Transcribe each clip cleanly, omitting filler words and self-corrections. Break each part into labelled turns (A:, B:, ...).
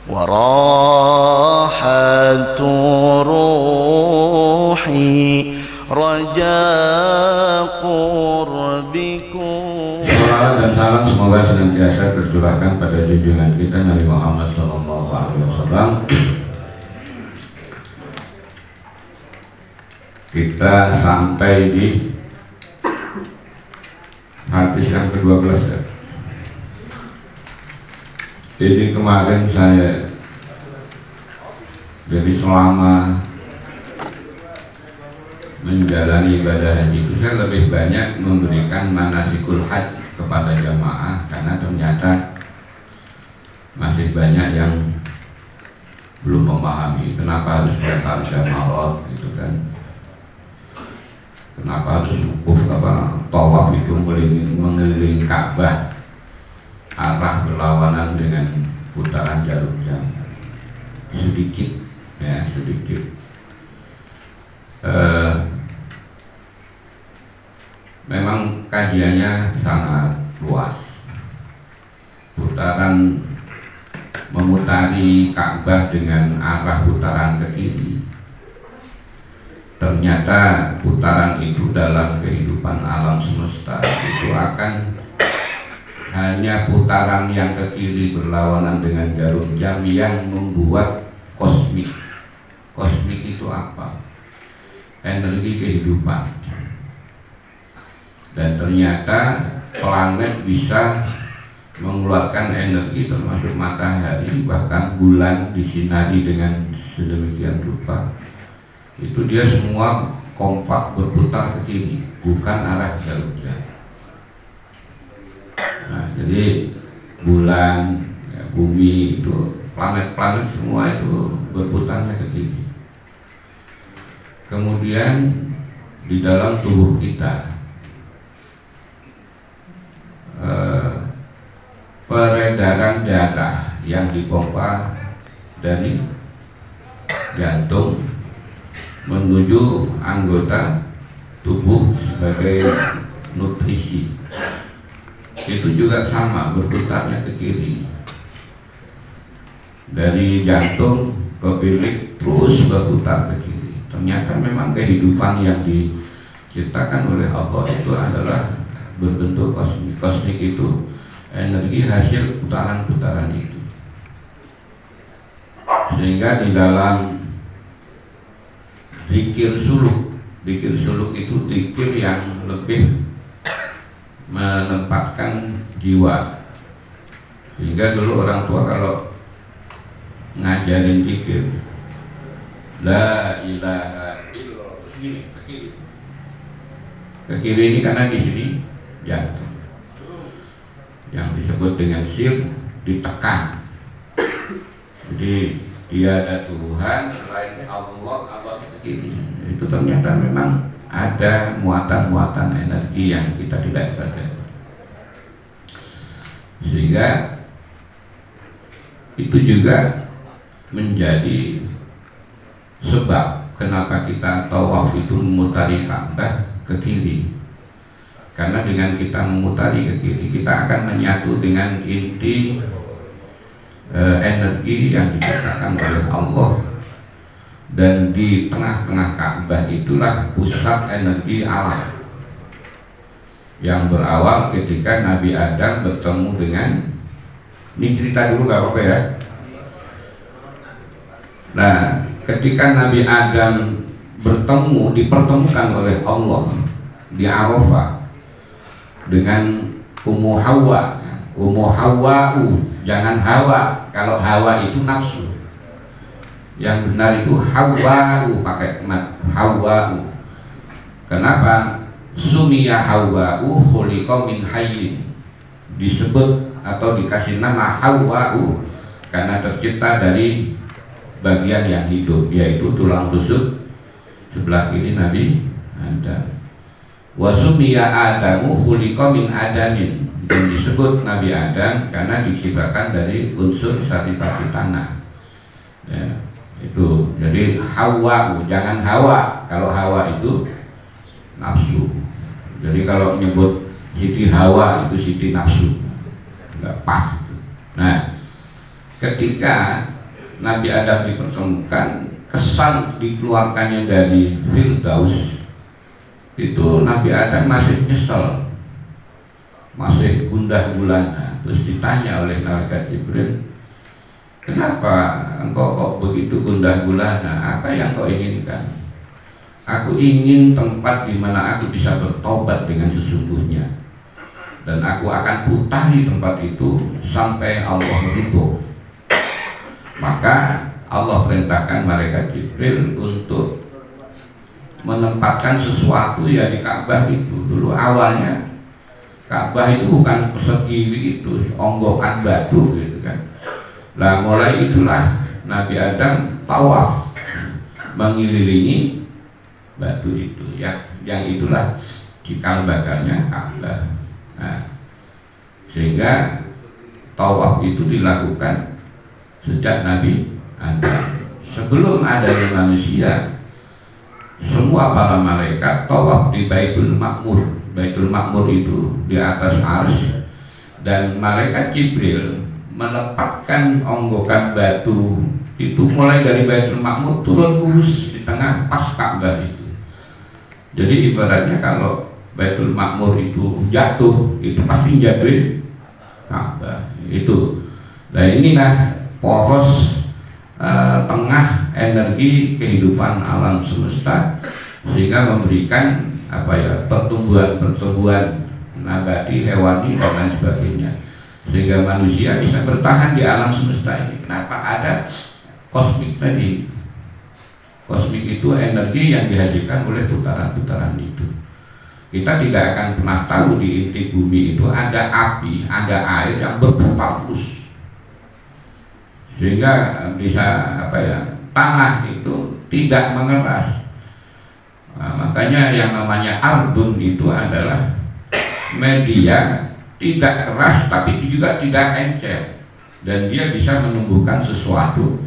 A: وراحة روحي رجاء قربكم.
B: Salawat dan salam semoga senantiasa tercurahkan pada junjungan kita Nabi Muhammad SAW. Kita sampai di hadis yang ke-12 ya. Jadi kemarin jadi selama menjalani ibadah haji itu saya lebih banyak memberikan manasikul haji kepada jamaah, karena ternyata masih banyak yang belum memahami kenapa harus letakkan jamaah gitu kan, kenapa harus wukuf tawaf itu mengelilingi Ka'bah arah berlawanan dengan putaran jarum jam. Sedikit ya, sedikit memang kajiannya sangat luas. Putaran memutari Ka'bah dengan arah putaran ke kiri, ternyata putaran itu dalam kehidupan alam semesta itu akan hanya putaran yang ke kiri berlawanan dengan jarum jam yang membuat kosmik. Kosmik itu apa? Energi kehidupan. Dan ternyata planet bisa mengeluarkan energi, termasuk matahari, bahkan bulan disinari dengan sedemikian rupa. Itu dia semua kompak berputar ke kiri, bukan arah jarum jam. Nah, jadi bulan, ya, bumi itu, planet-planet semua itu berputarnya ke kiri. Kemudian di dalam tubuh kita peredaran darah yang dipompa dari jantung menuju anggota tubuh sebagai nutrisi itu juga sama, berputarnya ke kiri. Dari jantung ke bilik terus berputar ke kiri. Ternyata memang kehidupan yang diciptakan oleh Allah itu adalah berbentuk kosmik. Kosmik itu energi hasil putaran-putaran itu. Sehingga di dalam zikir suluk itu zikir yang lebih menempatkan jiwa. Sehingga dulu orang tua kalau ngajarin zikir la ilaha illallah ke kiri ini, karena di sini jantung yang disebut dengan sir ditekan. Jadi tiada Tuhan selain Allah, Allah itu kiri. Itu ternyata memang ada muatan-muatan energi yang kita tidak sadari. Sehingga itu juga menjadi sebab kenapa kita tawaf itu memutari Ka'bah ke kiri. Karena dengan kita memutari ke kiri, kita akan menyatu dengan inti energi yang diciptakan oleh Allah. Dan di tengah-tengah Ka'bah itulah pusat energi alam yang berawal ketika Nabi Adam bertemu dengan, ini cerita dulu gak apa-apa ya. Nah, ketika Nabi Adam dipertemukan oleh Allah di Arafah dengan Ummu Hawa. Ummu Hawa'u, jangan Hawa. Kalau Hawa itu nafsu. Yang benar itu Hawa'u, pakai mat Hawa'u. Kenapa? Sumiya Hawa'u khuliqa min hayyin. Disebut atau dikasih nama Hawa'u karena tercipta dari bagian yang hidup, yaitu tulang rusuk sebelah kiri Nabi Adam. Wa sumiya Adamu khuliqa min adamin, dan disebut Nabi Adam karena diciptakan dari unsur saripati tanah. Ya, itu. Jadi Hawa, jangan Hawa. Kalau Hawa itu nafsu. Jadi kalau menyebut Siti Hawa itu Siti nafsu, nggak pas. Nah, ketika Nabi Adam dipertemukan, kesan dikeluarkannya dari Firdaus itu Nabi Adam masih nyesel, masih gundah gulana. Terus ditanya oleh malaikat Jibril, kenapa engkau kok begitu gundah gulana? Apa yang kau inginkan? Aku ingin tempat di mana aku bisa bertobat dengan sesungguhnya, dan aku akan putari tempat itu sampai Allah ridho. Maka Allah perintahkan malaikat Jibril untuk menempatkan sesuatu ya di Ka'bah itu. Dulu awalnya Ka'bah itu bukan persegi itu, onggokan batu gitu kan. Nah mulai itulah Nabi Adam tawaf mengelilingi batu itu, yang itulah cikal bakalnya Ka'bah. Nah, sehingga tawaf itu dilakukan sejak Nabi Adam. Sebelum adanya manusia, semua para malaikat tawaf di Baitul Ma'mur. Baitul Ma'mur itu di atas arsy, dan malaikat Jibril melepaskan onggokan batu itu mulai dari Baitul Ma'mur turun lurus di tengah pas Ka'bah itu. Jadi ibaratnya kalau Baitul Ma'mur itu jatuh, itu pasti jatuh Ka'bah itu. Nah inilah poros tengah energi kehidupan alam semesta, sehingga memberikan pertumbuhan nabati, hewani dan lain sebagainya, sehingga manusia bisa bertahan di alam semesta ini. Kenapa? Ada kosmik tadi. Kosmik itu energi yang dihasilkan oleh putaran-putaran itu. Kita tidak akan pernah tahu di inti bumi itu ada api, ada air yang berputar terus, sehingga bisa tanah itu tidak mengeras. Nah, makanya yang namanya ardun itu adalah media tidak keras tapi juga tidak encer, dan dia bisa menumbuhkan sesuatu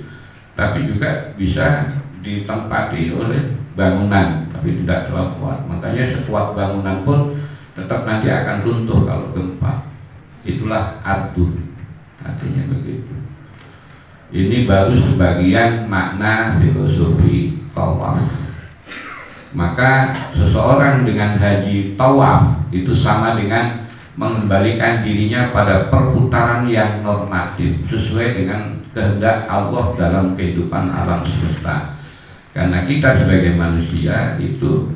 B: tapi juga bisa ditempati oleh bangunan tapi tidak terlalu kuat. Makanya sekuat bangunan pun tetap nanti akan runtuh kalau gempa. Itulah ardun, artinya begitu. Ini baru sebagian makna filosofi tawaf. Maka seseorang dengan haji tawaf itu sama dengan mengembalikan dirinya pada perputaran yang normatif sesuai dengan kehendak Allah dalam kehidupan alam semesta. Karena kita sebagai manusia itu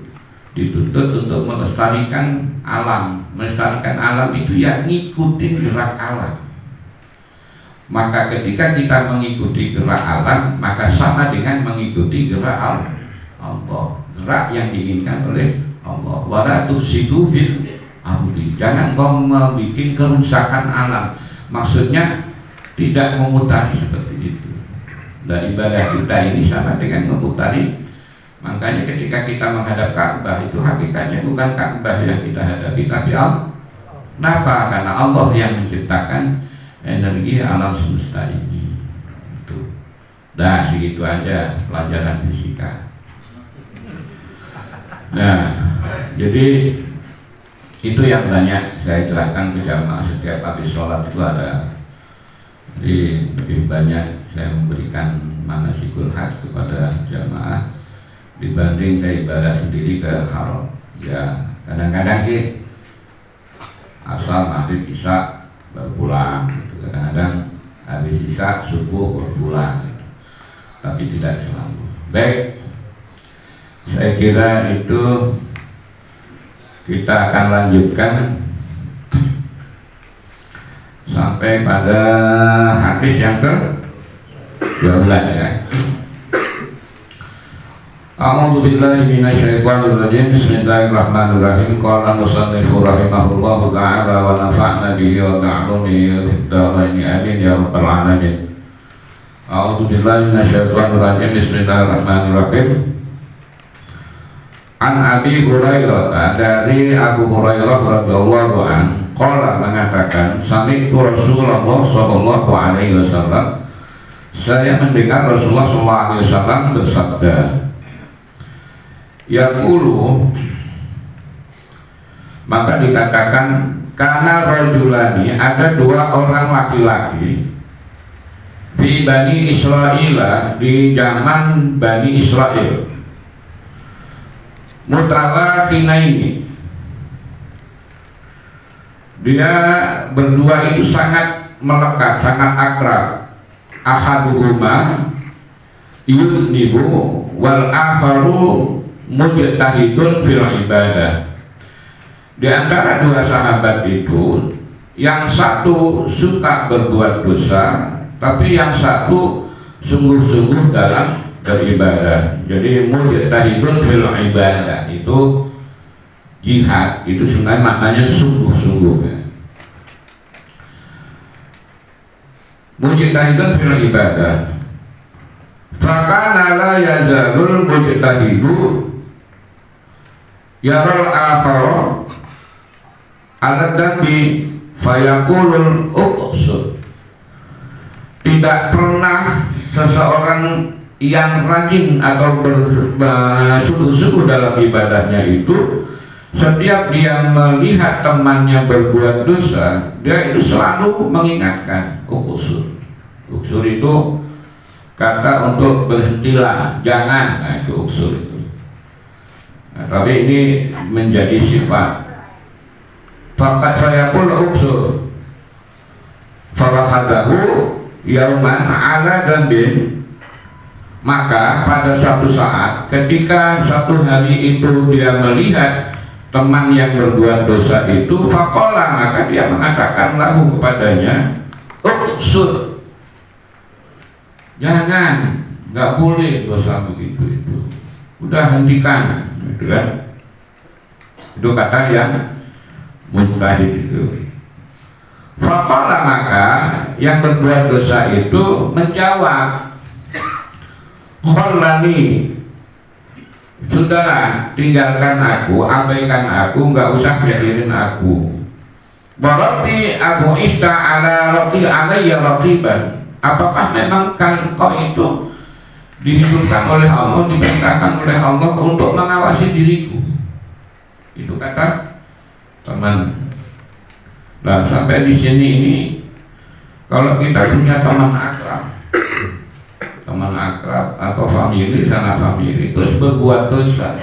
B: dituntut untuk melestarikan alam. Melestarikan alam itu ya ngikutin gerak alam. Maka ketika kita mengikuti gerak alam, maka sama dengan mengikuti gerak Allah, gerak yang diinginkan oleh Allah. Wala tufsidu fil ardi. Jangan kau membuat kerusakan alam. Maksudnya tidak memutari seperti itu. Dan ibadah kita ini sama dengan memutari. Makanya ketika kita menghadap Ka'bah itu hakikatnya bukan Ka'bah yang kita hadapi, tapi Allah. Kenapa? Karena Allah yang menciptakan energi alam semesta ini. Itu. Dah segitu aja pelajaran fisika. Nah, jadi itu yang banyak saya jelaskan ke jamaah setiap habis sholat itu ada. Jadi lebih banyak saya memberikan manasikul hajj kepada jamaah dibanding saya ibadah sendiri ke haram. Ya kadang-kadang sih asal maghrib isya baru pulang gitu. Kadang-kadang habis isya subuh baru pulang gitu. Tapi tidak selalu. Baik, saya kira itu kita akan lanjutkan sampai pada hadis yang ke-12 ya. A'udzu billahi minasyaitonir rajim. Bismillahirrahmanirrahim. Qala musannifu rahimahullahu ta'ala wa nafa'na bihi wa ta'allumihi fid dharain amin ya rabbal alamin. A'udzu billahi minasyaitonir rajim. Bismillahirrahmanirrahim. An Abi Hurairah, dari Abu Hurairah radhiyallahu anhu, qala mengatakan, sami'tu Rasulullah sallallahu alaihi wasallam, saya mendengar Rasulullah sallallahu alaihi wasallam bersabda, yaqulu, maka dikatakan, kana rajulani, ada dua orang laki-laki, fi Bani Israil, di zaman Bani Israel, mutawakhinaini, dia berdua itu sangat melekat, sangat akrab. Ahaduhuma yudnibu wal akharu mujtahidun fil ibadah. Di antara dua sahabat itu, yang satu suka berbuat dosa, tapi yang satu sungguh-sungguh dalam beribadah. Jadi mujtahidun fil ibadah itu jihad, itu sebenarnya maknanya sungguh-sungguh ya. Mujtahidun fil ibadah. Fakana la yazalul mujtahidu yaral akhara ala dambi fayaqulul uqsud. Tidak pernah seseorang yang rajin atau bersungguh-sungguh dalam ibadahnya itu, setiap dia melihat temannya berbuat dosa, dia itu selalu mengingatkan uqsud. Uqsud itu kata untuk berhentilah, jangan, nah itu uqsud itu. Nah, tapi ini menjadi sifat. Fakat saya pun uqsud farahadahu yauman ala dambin. Maka pada suatu saat, ketika suatu hari itu dia melihat teman yang berbuat dosa itu, faqala, maka dia mengatakan lahu kepadanya, uqsud, jangan, nggak boleh dosa begitu itu, udah hentikan, gitu kan? Itu kata yang mujtahid itu. Faqala, maka yang berbuat dosa itu menjawab, khallani, sudahlah, tinggalkan aku, abaikan aku, nggak usah mikirin aku. Berarti aku ista ala roti alayya raqiban. Apakah memang kau itu dihidupkan oleh Allah, diperintahkan oleh Allah untuk mengawasi diriku? Itu kata teman. Nah, sampai di sini ini, kalau kita punya teman akrab atau famili, sana famili, terus berbuat dosa,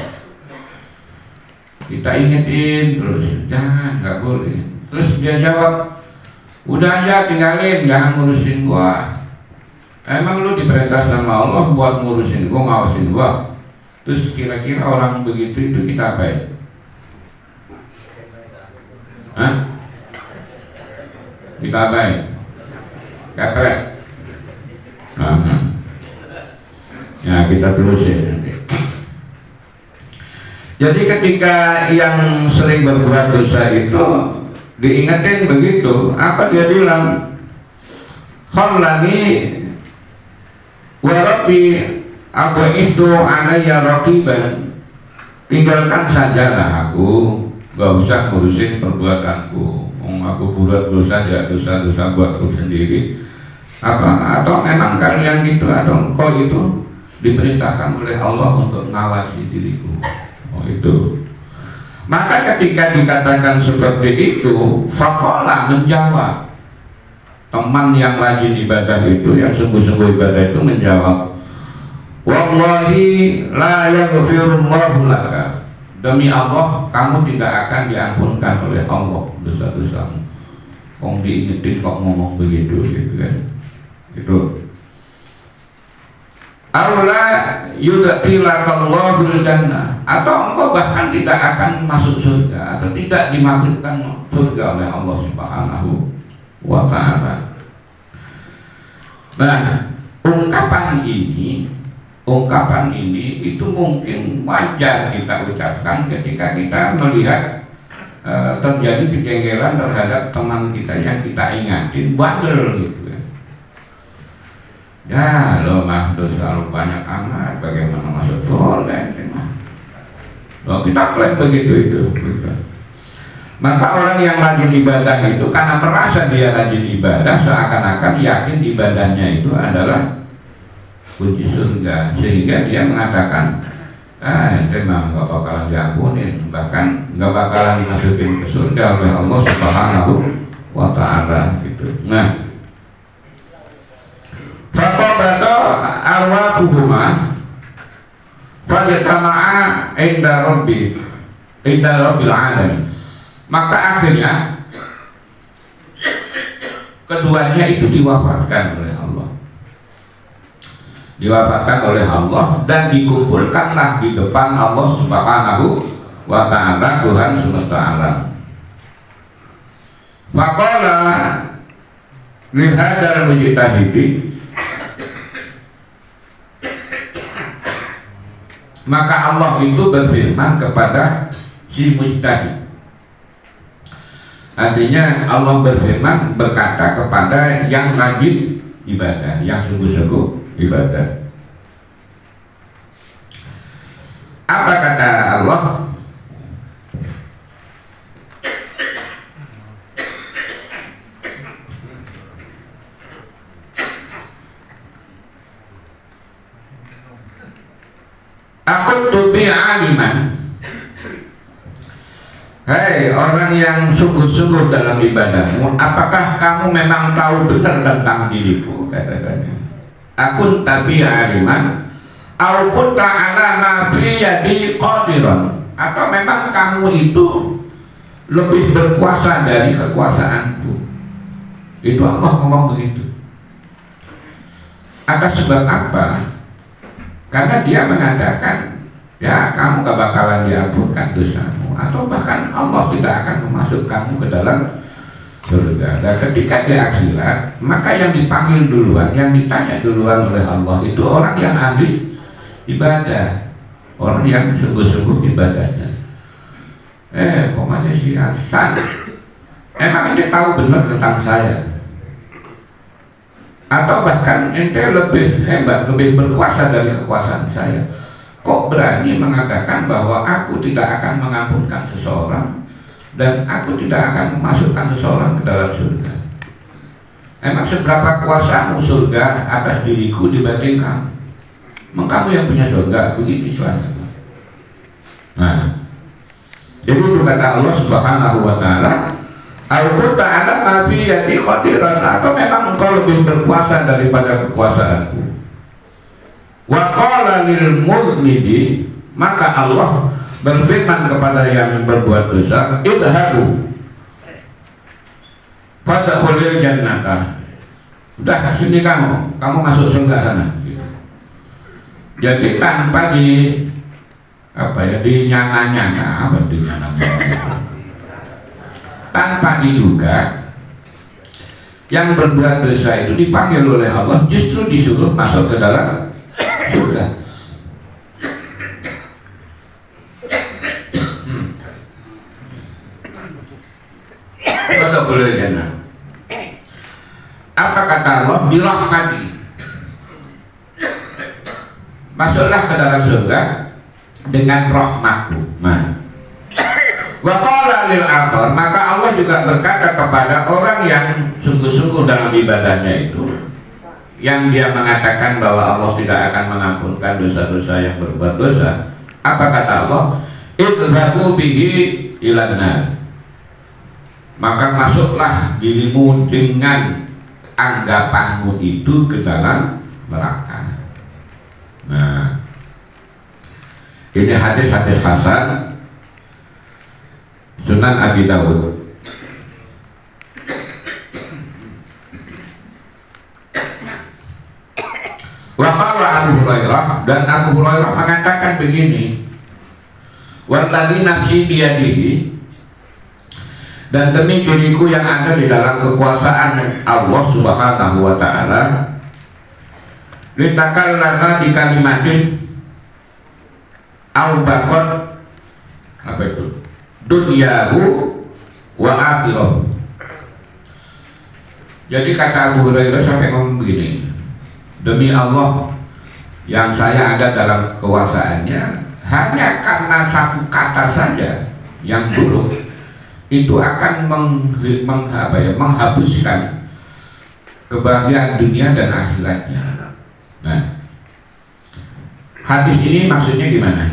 B: kita ingetin terus, jangan, nggak boleh. Terus dia jawab, udah aja tinggalin, jangan ngurusin gua. Emang lu diperintah sama Allah buat ngurusin gua, ngawasin gua? Terus kira-kira orang begitu itu kita apa ya? Hah? Kita apa ya? Kepret. Ya, kita terusin nanti. Jadi ketika yang sering berbuat dosa itu diingetin begitu, apa dia bilang? Khallani wa rabbi aku itu alayya raqiban. Tinggalkan sajalah aku, gak usah ngurusin perbuatanku. Aku buat dosa ya dosa buatku sendiri. Atau memang kalian gitu, atau engkau itu diperintahkan oleh Allah untuk mengawasi diriku. Oh itu. Maka ketika dikatakan seperti itu, faqala, menjawab. Teman yang rajin ibadah itu, yang sungguh-sungguh ibadah itu menjawab, wallahi la yaghfirullahu laka. Demi Allah, kamu tidak akan diampunkan oleh Allah dosa-dosamu. Kong diingetin kok ngomong begitu, gitu kan? Itu. Aula yudkhilakallahu jannah, atau engkau bahkan tidak akan masuk surga atau tidak dimasukkan surga oleh Allah Subhanahu wa ta'ala. Nah, ungkapan ini itu mungkin wajar kita ucapkan ketika kita melihat terjadi kejengkelan terhadap teman kita yang kita ingatin bandel gitu kan. Ya lo mah dosa lo banyak amat, bagaimana masuk surga itu mah. Lo kita klaim begitu itu gitu. Maka orang yang rajin ibadah itu karena merasa dia rajin ibadah, seakan-akan yakin ibadahnya itu adalah kunci surga, sehingga dia mengatakan, itu mah gak bakalan diampunin, bahkan gak bakalan dimasukin ke surga oleh Allah Subhanahu wa ta'ala gitu. Nah, arwahuhuma falyatama'a inda rabbil alamin. Maka akhirnya keduanya itu diwafatkan oleh Allah. Diwafatkan oleh Allah dan dikumpulkanlah di depan Allah Subhanahu wa ta'ala, Tuhan semesta alam. Faqala lihadal mujtahidi, maka Allah itu berfirman kepada si mujtahid. Artinya Allah berfirman, berkata kepada yang rajin ibadah, yang sungguh-sungguh ibadah. Apa kata Allah? Aku tubi aliman. Hei orang yang sungguh-sungguh dalam ibadahmu, apakah kamu memang tahu benar tentang diriku? Katakannya. Akun tabi aliman, au kunta ala ma fi yadi qadiran. Atau memang kamu itu lebih berkuasa dari kekuasaanku. Itu Allah ngomong begitu. Atas sebab apa? Karena dia mengatakan, ya kamu gak bakalan diampunkan dosamu, atau bahkan Allah tidak akan memasukkanmu ke dalam surga. Dan ketika di akhirat, maka yang dipanggil duluan, yang ditanya duluan oleh Allah itu orang yang ahli ibadah, orang yang sungguh-sungguh ibadahnya. Pokoknya si Hasan, emang ente tahu benar tentang saya? Atau bahkan ente lebih hebat, lebih berkuasa dari kekuasaan saya? Kok berani mengatakan bahwa aku tidak akan mengampunkan seseorang dan aku tidak akan memasukkan seseorang ke dalam surga? Emang seberapa kuasamu surga atas diriku dibanding kamu? Emang kamu yang punya surga? Begitu suasana. Nah, jadi itu kata Allah Subhanahu wa ta'ala, al-qurta ala nabi yati qadiran, atau memang engkau lebih berkuasa daripada kekuasaanku. Wa qala lil mudnidi, maka Allah berfirman kepada yang berbuat dosa, idhabu fadkhulil jannata. Udah sini kamu masuk surga sana. Jadi tanpa dinyana-nyana, tanpa diduga, yang berbuat dosa itu dipanggil oleh Allah, justru disuruh masuk ke dalam surga. Apa kata Allah? Birahmati, masuklah ke dalam surga dengan rahmatku. Wa qala lil akhar, maka Allah juga berkata kepada orang yang sungguh-sungguh dalam ibadahnya itu, yang dia mengatakan bahwa Allah tidak akan mengampunkan dosa-dosa yang berbuat dosa. Apa kata Allah? Idhabu bihi ilan nar, maka masuklah dirimu dengan anggapanmu itu ke dalam neraka. Nah, ini hadis-hadis hasan Sunan Abi Dawud. Wa qala Abu Hurairah, dan Abu Hurairah mengatakan begini, walladzi nafsi biyadihi, dan demi diriku yang ada di dalam kekuasaan Allah Subhanahu wa ta'ala, litakallama di kalimatin au baqat, apa itu, dunyahu wa akhirah. Jadi kata Abu Hurairah sampai ngomong begini, demi Allah yang saya ada dalam kekuasaannya, hanya karena satu kata saja yang buruk itu akan menghapuskan kebahagiaan dunia dan akhiratnya. Nah, hadis ini maksudnya gimana?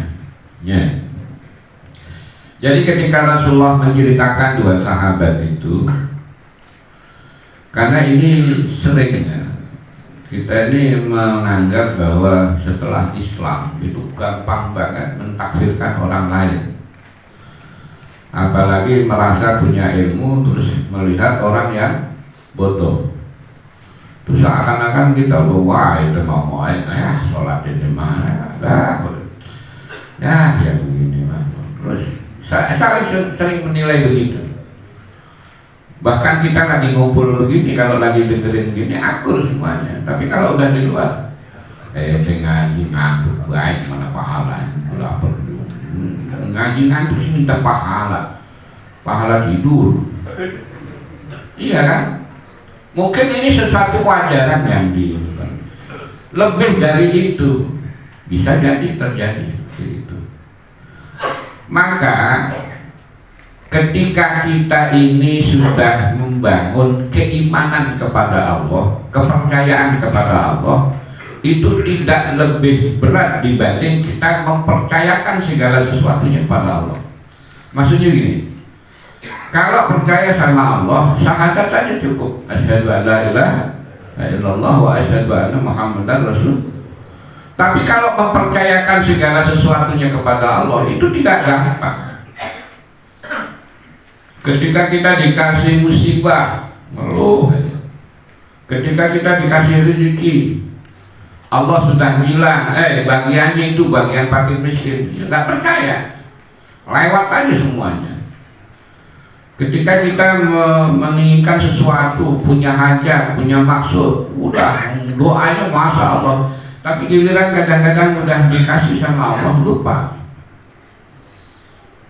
B: Ya. Jadi ketika Rasulullah menceritakan dua sahabat itu, karena ini seringnya Kita ini menganggap bahwa setelah Islam itu gampang banget mentakfirkan orang lain. Apalagi merasa punya ilmu terus melihat orang yang bodoh. Terus seakan-akan kita wah itu ngomongin ya sholat ini mana ya dia begini mah. Terus saya sering menilai begitu. Bahkan kita lagi ngumpul begini, kalau lagi dengerin begini akur semuanya. Tapi kalau udah di luar ngaji ngantuk baik mana pahalanya, tidak perlu ngaji ngantuk sih minta pahala tidur. Iya kan? Mungkin ini sesuatu wajaran yang lebih dari itu bisa jadi terjadi seperti itu. Maka ketika kita ini sudah membangun keimanan kepada Allah, kepercayaan kepada Allah, itu tidak lebih berat dibanding kita mempercayakan segala sesuatunya kepada Allah. Maksudnya gini, kalau percaya sama Allah, syahadat aja cukup. Asyhadu an la ilaha illallah wa asyhadu anna Muhammadar Rasul. Tapi kalau mempercayakan segala sesuatunya kepada Allah, itu tidak gampang. Ketika kita dikasih musibah, ngeluh. Ketika kita dikasih rezeki, Allah sudah bilang, bagiannya itu bagian fakir miskin. Ya, nggak percaya, lewat aja semuanya. Ketika kita menginginkan sesuatu, punya hajat, punya maksud, udah doanya Masya Allah. Tapi giliran kadang-kadang udah dikasih sama Allah, lupa.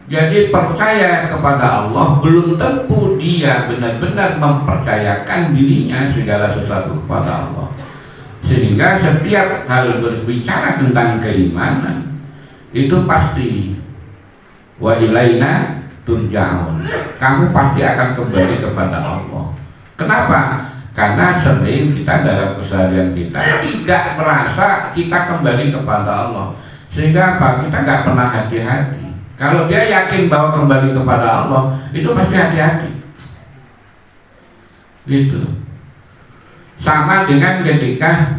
B: Jadi percaya kepada Allah belum tentu dia benar-benar mempercayakan dirinya segala sesuatu kepada Allah. Sehingga setiap hal berbicara tentang keimanan itu pasti wa ilaina turja'un. Kamu pasti akan kembali kepada Allah. Kenapa? Karena sering kita dalam keseharian kita tidak merasa kita kembali kepada Allah. Sehingga apa? Kita nggak pernah hati-hati. Kalau dia yakin bahwa kembali kepada Allah, itu pasti hati-hati. Gitu. Sama dengan ketika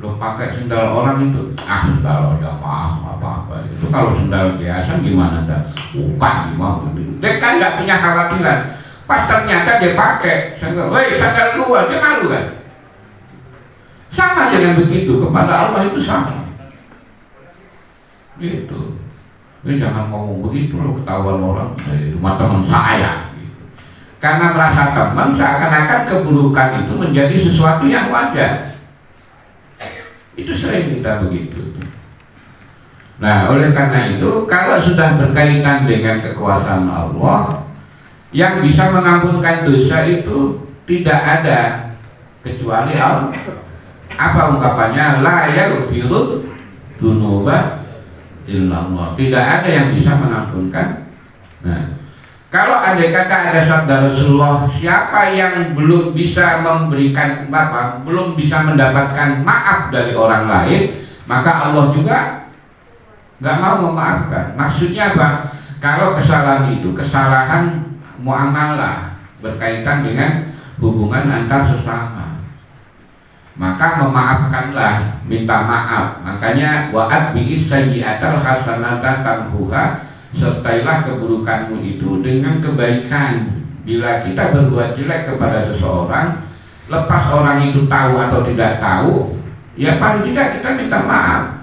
B: lo pakai sendal orang itu, sendal jamaah apa-apa. Itu kalau sendal biasa gimana dah? Bukan gimana begitu. Dia kan nggak punya khawatiran. Pas ternyata dia pakai sandal gua, dia malu kan? Sama dengan begitu, kepada Allah itu sama. Gitu. Ini jangan ngomong begitu lo, ketahuan orang rumah teman saya gitu. Karena merasa teman, seakan-akan keburukan itu menjadi sesuatu yang wajar. Itu sering kita begitu. Nah, oleh karena itu, kalau sudah berkaitan dengan kekuasaan Allah, yang bisa mengampunkan dosa itu tidak ada kecuali Allah. Apa ungkapannya? La yaghfiru dzunuba illallah. Tidak ada yang bisa mengampunkan. Nah, kalau andai kata ada sabda Rasulullah, siapa yang belum bisa memberikan belum bisa mendapatkan maaf dari orang lain, maka Allah juga nggak mau memaafkan. Maksudnya apa? Kalau kesalahan itu kesalahan muamalah berkaitan dengan hubungan antar sesama, maka memaafkanlah, minta maaf. Makanya wa'at bi'is sayyi'atal hasanata tamhuha, sertailah keburukanmu itu dengan kebaikan. Bila kita berbuat jelek kepada seseorang, lepas orang itu tahu atau tidak tahu, ya paling tidak kita minta maaf.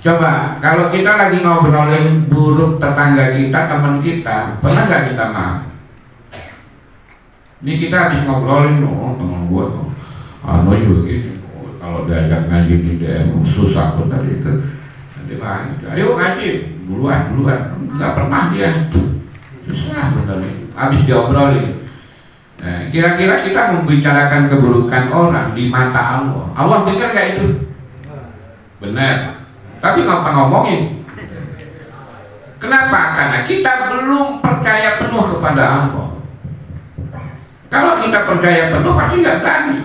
B: Coba kalau kita lagi ngobrolin buruk tetangga kita, teman kita, pernah nggak minta maaf? Ini kita habis ngobrolin, teman gua tuh juga gini, kalau diajak ngaji di DM susah pun tadi itu. Nanti ayo ngaji duluan, nggak pernah dia, susah benar itu. Habis diobrolin. Nah, kira-kira kita membicarakan keburukan orang di mata Allah, Allah dengar nggak itu? Benar. Tapi ngomongin. Kenapa? Karena kita belum percaya penuh kepada Allah. Kalau kita percaya penuh pasti nggak berani.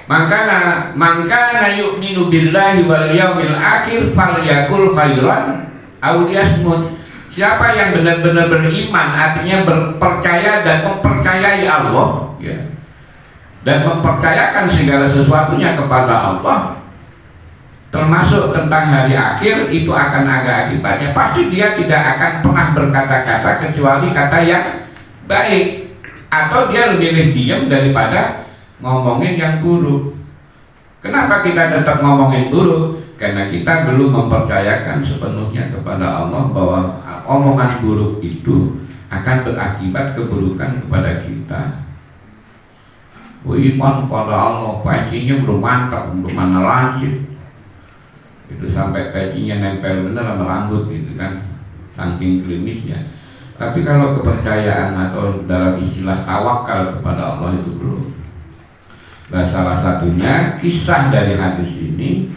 B: Maka yu'minu billahi wal yaumil akhir falyakul khairan aw liyasmut. Siapa yang benar-benar beriman, artinya berpercaya dan mempercayai Allah, ya, dan mempercayakan segala sesuatunya kepada Allah, termasuk tentang hari akhir, itu akan ada akibatnya. Pasti dia tidak akan pernah berkata-kata kecuali kata yang baik, atau dia lebih diam daripada ngomongin yang buruk. Kenapa kita tetap ngomongin buruk? Karena kita belum mempercayakan sepenuhnya kepada Allah bahwa omongan buruk itu akan berakibat keburukan kepada kita. Iman pada Allah, pancinya belum mantap, belum mana lancip. Itu sampai pancinya nempel bener sama rambut gitu kan, saking klinisnya. Tapi kalau kepercayaan atau dalam istilah tawakal kepada Allah itu belum. Nah, salah satunya kisah dari hadis ini,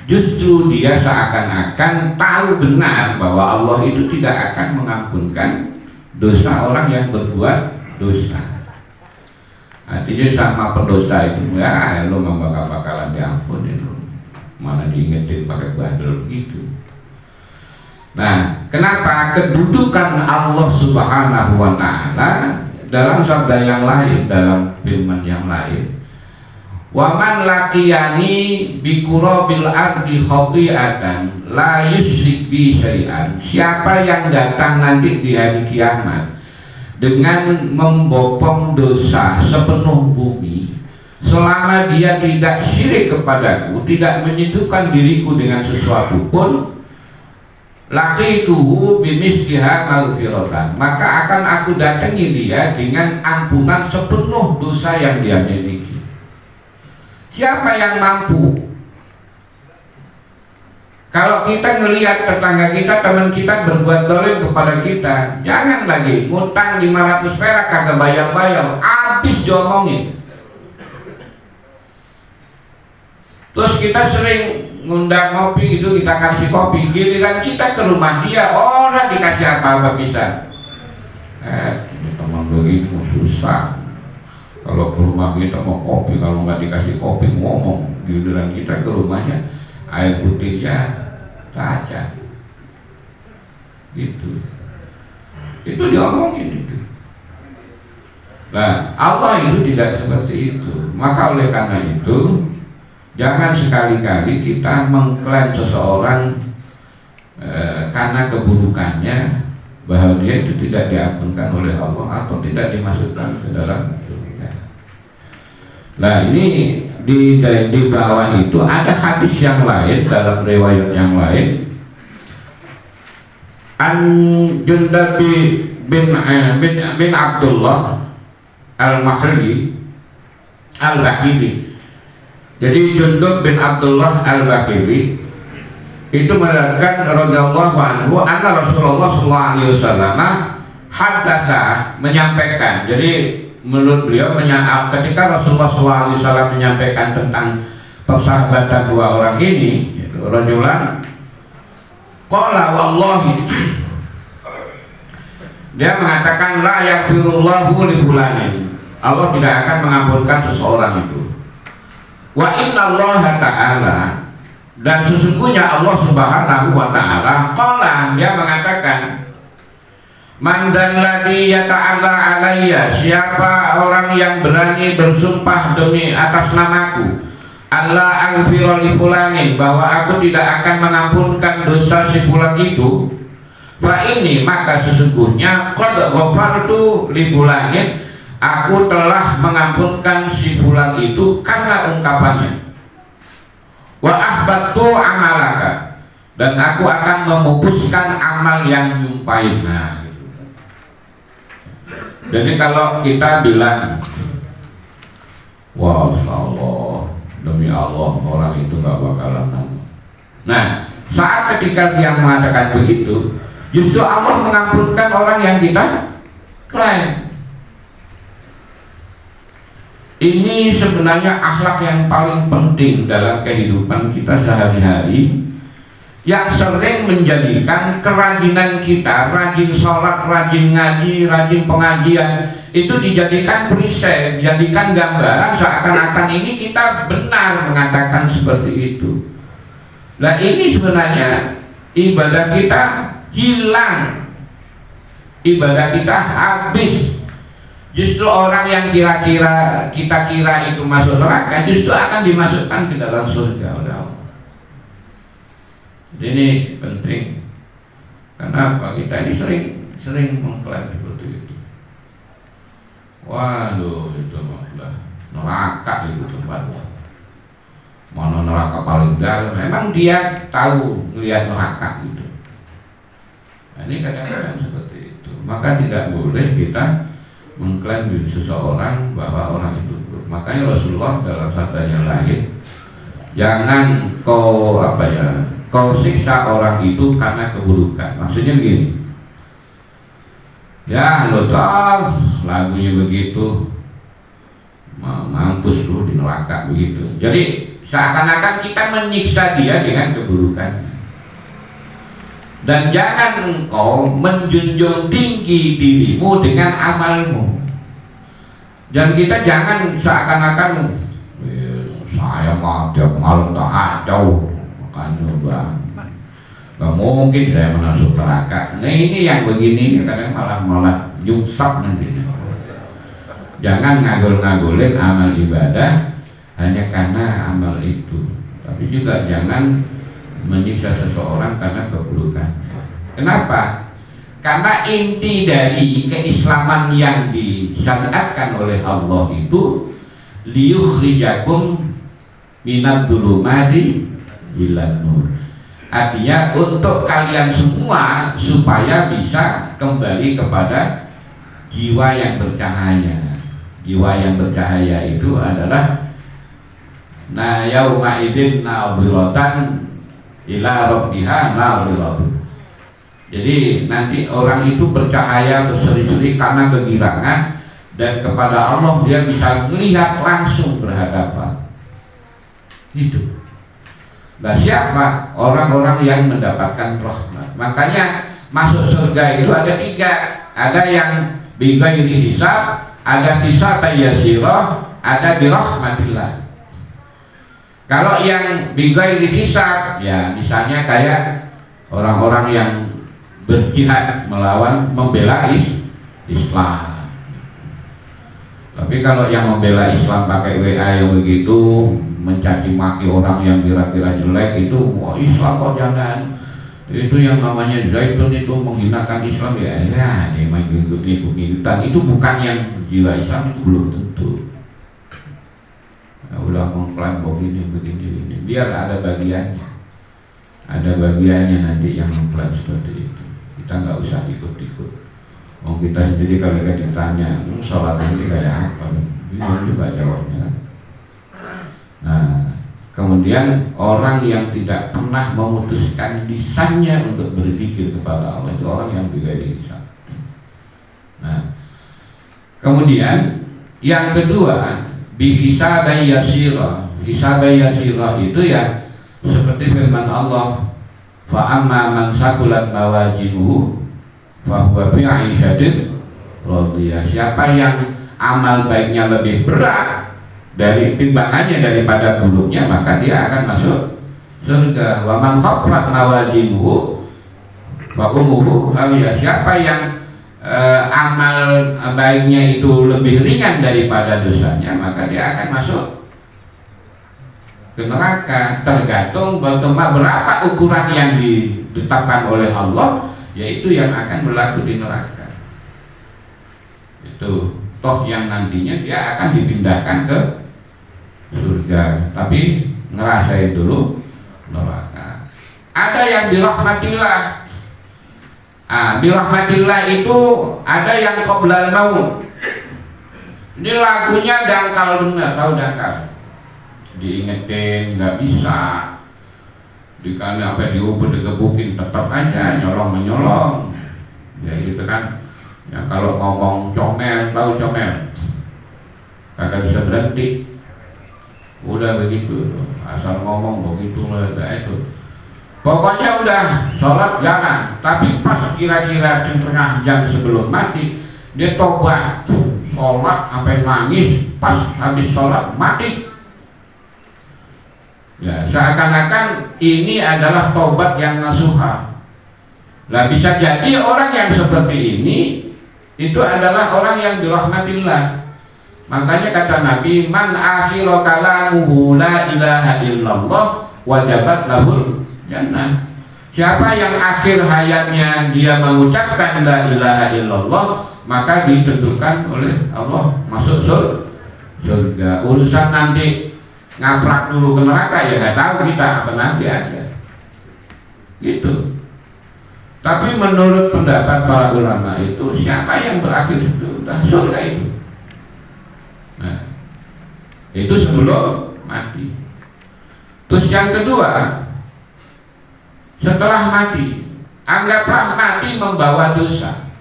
B: justru dia seakan-akan tahu benar bahwa Allah itu tidak akan mengampunkan dosa orang yang berbuat dosa. Artinya sama pendosa itu, ya lo bakalan diampunin, mana diingetin pakai bandel begitu. Nah, kenapa kedudukan Allah Subhanahu wa Ta'ala dalam sabda yang lain, dalam firman yang lain, wa man laqiyani bi qurabil ardi khati'atan la yusyrik bi syai'an. Siapa yang datang nanti di hari kiamat dengan membopong dosa sepenuh bumi, selama dia tidak syirik kepadaku, tidak menyentuhkan diriku dengan sesuatu pun, laqituhu bimisliha maghfiratan, maka akan aku datangi dia dengan ampunan sepenuh dosa yang dia miliki. Siapa yang mampu? Kalau kita ngelihat tetangga kita, teman kita berbuat dolim kepada kita, jangan lagi ngutang 500 perak kagak bayar-bayar, habis diomongin. Terus kita sering ngundang ngopi gitu, kita kasih kopi, giliran kita ke rumah dia, orang dikasih apa-apa bisa. Teman begini susah. Kalau ke rumah kita mau kopi, kalau nggak dikasih kopi ngomong, giliran kita ke rumahnya air putihnya kaca gitu, itu diomongin itu. Nah, Allah itu tidak seperti itu. Maka oleh karena itu, jangan sekali-kali kita mengklaim seseorang karena keburukannya bahwa dia itu tidak diampunkan oleh Allah atau tidak dimasukkan ke dalam surga. Nah, ini di bawah itu ada hadis yang lain, dalam riwayat yang lain, an Jundab bin Abdullah al-Makhri al-Bakhili. Jadi Jundab bin Abdullah al-Bakhili itu mengatakan radhiyallahu anhu, anna Rasulullah sallallahu alaihi wasallam hadatsa, menyampaikan. Jadi menurut beliau, ketika Rasulullah SAW menyampaikan tentang persahabatan dua orang ini, yaitu rajulan qala wallahi, dia mengatakan la yaghfirullahu li fulanin, Allah tidak akan mengampunkan seseorang itu. Wa inna Allah ta'ala, dan sesungguhnya Allah Subhanahu wa Ta'ala qala, dia mengatakan, man dzalladzi yata'alla alayya, siapa orang yang berani bersumpah demi atas namaku, Allah aghfira li fulanin, bahwa aku tidak akan mengampunkan dosa si fulan itu, fa ini, maka sesungguhnya qad ghafartu li fulanin, aku telah mengampunkan si fulan itu karena ungkapannya. Wa ahbattu amalaka, dan aku akan memupuskan amal yang nyumpain. Nah, jadi kalau kita bilang, wah Allah, demi Allah orang itu gak bakalan nanggung. Nah, saat ketika dia mengatakan begitu, justru Allah mengampunkan orang yang kita klaim. Ini sebenarnya akhlak yang paling penting dalam kehidupan kita sehari-hari, yang sering menjadikan kerajinan kita, rajin sholat, rajin ngaji, rajin pengajian, itu dijadikan perisai, dijadikan gambaran seakan-akan ini kita benar mengatakan seperti itu. Nah, ini sebenarnya ibadah kita hilang, ibadah kita habis. Justru orang yang kira-kira kita kira itu masuk neraka justru akan dimasukkan ke dalam surga oleh Allah. Jadi ini penting. Kenapa? Kita ini sering mengklaim seperti itu. Waduh, itu malah neraka itu tempatnya. Mana neraka paling dalam? Memang dia tahu melihat neraka itu. Nah, ini kadang-kadang seperti itu. Maka tidak boleh kita mengklaim diri seseorang bahwa orang itu buruk. Makanya Rasulullah dalam sabdanya lain, jangan kau siksa orang itu karena keburukan. Maksudnya begini, ya lo tahu lagunya begitu, mampus lu di neraka begitu. Jadi seakan-akan kita menyiksa dia dengan keburukan. Dan jangan engkau menjunjung tinggi dirimu dengan amalmu. Dan kita jangan seakan-akan saya mah tiap malam tahajud, makanya gak mungkin saya masuk neraka. Nah ini yang begini kadang malah nyungsap nanti. Jangan ngagul-ngagulin amal ibadah hanya karena amal itu. Tapi juga jangan menyiksa seseorang karena keburukan. Kenapa? Karena inti dari keislaman yang disyariatkan oleh Allah itu liyukhrijakum minad dzulumati ilan nur. Artinya untuk kalian semua supaya bisa kembali kepada jiwa yang bercahaya. Jiwa yang bercahaya itu adalah na yauma idzin nadhiratan ila rabbiha nadhiratun. Jadi nanti orang itu bercahaya berseri-seri karena kegirangan, dan kepada Allah dia bisa melihat langsung berhadapan. Itu. Nah siapa? Orang-orang yang mendapatkan rahmat. Makanya masuk surga itu ada 3. Ada yang bighairi hisab, ada hisab yasirah, ada birahmatillah. Kalau yang bighairi hisab, ya misalnya kayak orang-orang yang berjihad membela Islam. Tapi kalau yang membela Islam pakai WA yang begitu, mencaci maki orang yang kira-kira jelek, itu wah Islam kok jangan. Itu yang namanya zaitun itu menghinakan Islam, ya dia main ikut-ikutan. Itu bukan yang jiwa Islam, itu belum tentu. Nah, udah mengklaim begini, biar ada bagiannya nanti yang mengklaim seperti itu. Kita nggak usah ikut-ikut. Mau kita sendiri kalau ditanya, sholat ini kayak apa? Bingung juga jawabnya. Nah, kemudian orang yang tidak pernah memutuskan lisannya untuk berzikir kepada Allah itu orang yang bighairi hisab. Nah, kemudian yang kedua, bihisabai yasira. Hisabai yasira itu ya seperti firman Allah, fa amma man saqulat mawazinuhu fa huwa fi 'ishatin radiyah. Siapa yang amal baiknya lebih berat dari timbangannya daripada buruknya, maka dia akan masuk surga. Wa man khaffat mawazinuhu wa ummuhu hawiya. Siapa yang amal baiknya itu lebih ringan daripada dosanya, maka dia akan masuk ke neraka. Tergantung berapa ukuran yang ditetapkan oleh Allah, yaitu yang akan berlaku di neraka. Itu toh yang nantinya dia akan dipindahkan ke surga, tapi ngerasain dulu neraka. Ada yang dirahmatillah. Birahmatillah itu ada yang qoblal maut. Ini lagunya dangkal benar, tahu dangkal? Diingetin nggak bisa, dikali apa diubur digebukin tetap aja nyolong. Ya gitu kan. Ya kalau ngomong comel, tahu comel? Kagak bisa berhenti. Udah begitu, asal ngomong begitu lah itu. Pokoknya udah sholat jangan, tapi pas kira-kira setengah jam sebelum mati dia tobat, sholat sampai nangis, pas habis sholat mati. Ya seakan-akan ini adalah tobat yang nasuha. Lah bisa jadi orang yang seperti ini itu adalah orang yang dirahmatillah. Makanya kata Nabi, man akhiru kalamuhu la ilaha illallah wajabat lahul jannah. Siapa yang akhir hayatnya dia mengucapkan la ilaha illallah, maka ditentukan oleh Allah masuk surga. Urusan nanti ngaprak dulu ke neraka ya nggak tahu kita, apa nanti aja gitu. Tapi menurut pendapat para ulama itu, siapa yang berakhir sudah surga itu. Nah, itu sebelum mati. Terus yang kedua, setelah mati, anggaplah mati membawa dosa.